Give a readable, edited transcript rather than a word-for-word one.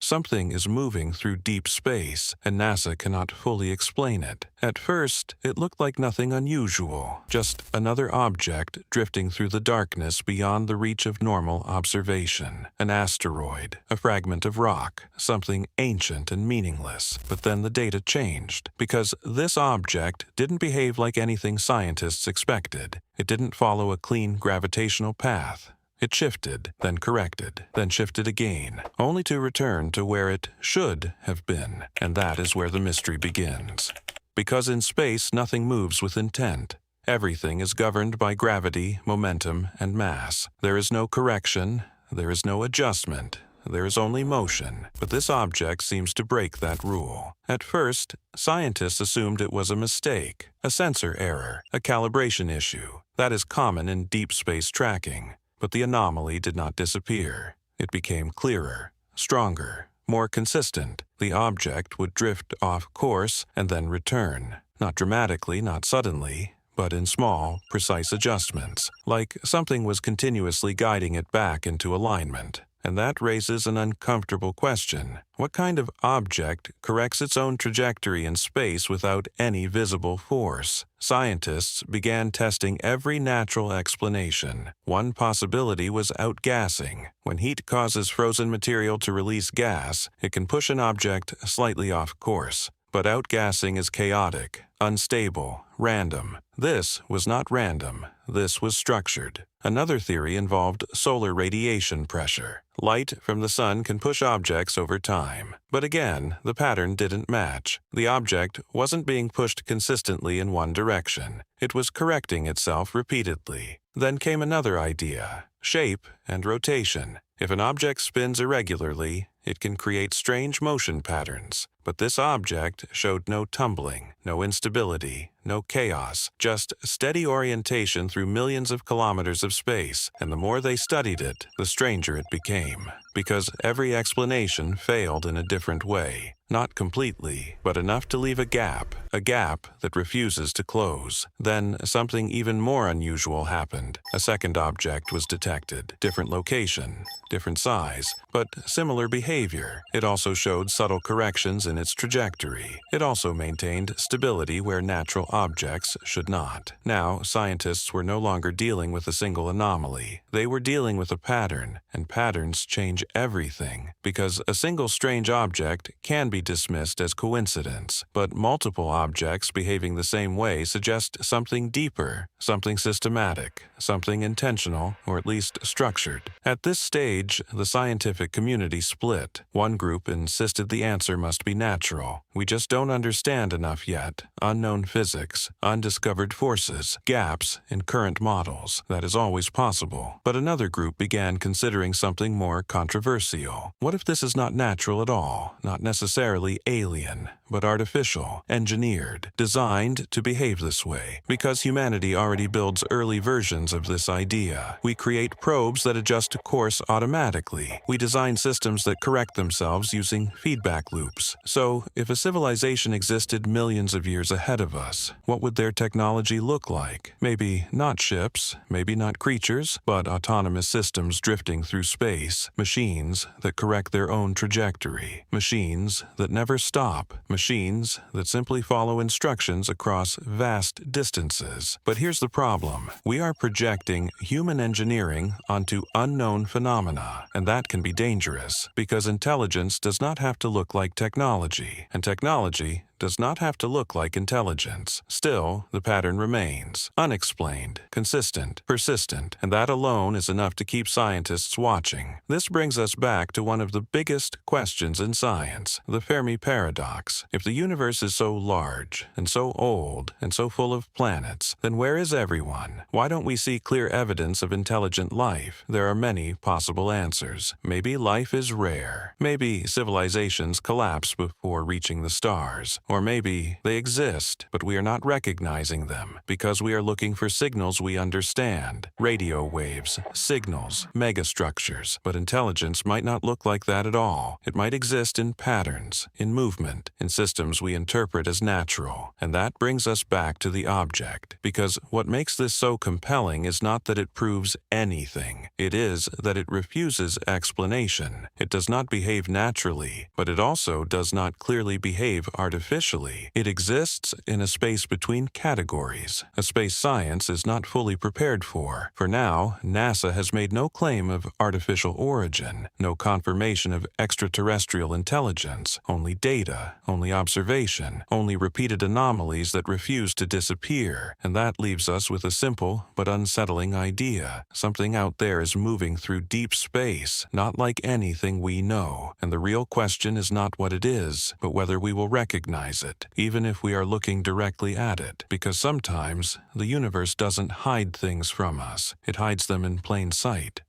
something is moving through deep space, and NASA cannot fully explain it. At first, it looked like nothing unusual, just another object drifting through the darkness beyond the reach of normal observation. An asteroid, a fragment of rock, something ancient and meaningless. But then the data changed, because this object didn't behave like anything scientists expected. It didn't follow a clean gravitational path. It shifted, then corrected, then shifted again, only to return to where it should have been. And that is where the mystery begins. Because in space, nothing moves with intent. Everything is governed by gravity, momentum, and mass. There is no correction, there is no adjustment, there is only motion. But this object seems to break that rule. At first, scientists assumed it was a mistake, a sensor error, a calibration issue. That is common in deep space tracking. But the anomaly did not disappear. It became clearer, stronger, more consistent. The object would drift off course and then return. Not dramatically, not suddenly, but in small, precise adjustments, like something was continuously guiding it back into alignment. And that raises an uncomfortable question. What kind of object corrects its own trajectory in space without any visible force? Scientists began testing every natural explanation. One possibility was outgassing. When heat causes frozen material to release gas, it can push an object slightly off course. But outgassing is chaotic, unstable, random. This was not random. This was structured. Another theory involved solar radiation pressure. Light from the sun can push objects over time. But again, the pattern didn't match. The object wasn't being pushed consistently in one direction. It was correcting itself repeatedly. Then came another idea: shape and rotation. If an object spins irregularly, it can create strange motion patterns. But this object showed no tumbling, no instability, no chaos, just steady orientation through millions of kilometers of space. And the more they studied it, the stranger it became. Because every explanation failed in a different way. Not completely, but enough to leave a gap that refuses to close. Then something even more unusual happened. A second object was detected. Different location, different size, but similar behavior. It also showed subtle corrections in its trajectory. It also maintained stability where natural objects should not. Now, scientists were no longer dealing with a single anomaly. They were dealing with a pattern, and patterns change everything. Because a single strange object can be dismissed as coincidence, but multiple objects behaving the same way suggest something deeper, something systematic, something intentional, or at least structured. At this stage, the scientific community split. One group insisted the answer must be natural. We just don't understand enough yet. Unknown physics, undiscovered forces, gaps in current models. That is always possible. But another group began considering something more controversial. What if this is not natural at all, not necessarily alien, but artificial, engineered, designed to behave this way? Because humanity already builds early versions of this idea. We create probes that adjust course automatically. We design systems that correct themselves using feedback loops. So, if a civilization existed millions of years ahead of us, what would their technology look like? Maybe not ships, maybe not creatures, but autonomous systems drifting through space, machines that correct their own trajectory, machines that never stop, machines that simply follow instructions across vast distances. But here's the problem. We are projecting human engineering onto unknown phenomena, and that can be dangerous, because intelligence does not have to look like technology, and technology does not have to look like intelligence. Still, the pattern remains unexplained, consistent, persistent, and that alone is enough to keep scientists watching. This brings us back to one of the biggest questions in science, the Fermi Paradox. If the universe is so large, and so old, and so full of planets, then where is everyone? Why don't we see clear evidence of intelligent life? There are many possible answers. Maybe life is rare. Maybe civilizations collapse before reaching the stars. Or maybe they exist, but we are not recognizing them because we are looking for signals we understand. Radio waves, signals, megastructures. But intelligence might not look like that at all. It might exist in patterns, in movement, in systems we interpret as natural. And that brings us back to the object. Because what makes this so compelling is not that it proves anything. It is that it refuses explanation. It does not behave naturally, but it also does not clearly behave artificially. It exists in a space between categories, a space science is not fully prepared for. For now, NASA has made no claim of artificial origin, no confirmation of extraterrestrial intelligence, only data, only observation, only repeated anomalies that refuse to disappear. And that leaves us with a simple but unsettling idea. Something out there is moving through deep space, not like anything we know. And the real question is not what it is, but whether we will recognize it, even if we are looking directly at it. Because sometimes the universe doesn't hide things from us. It hides them in plain sight.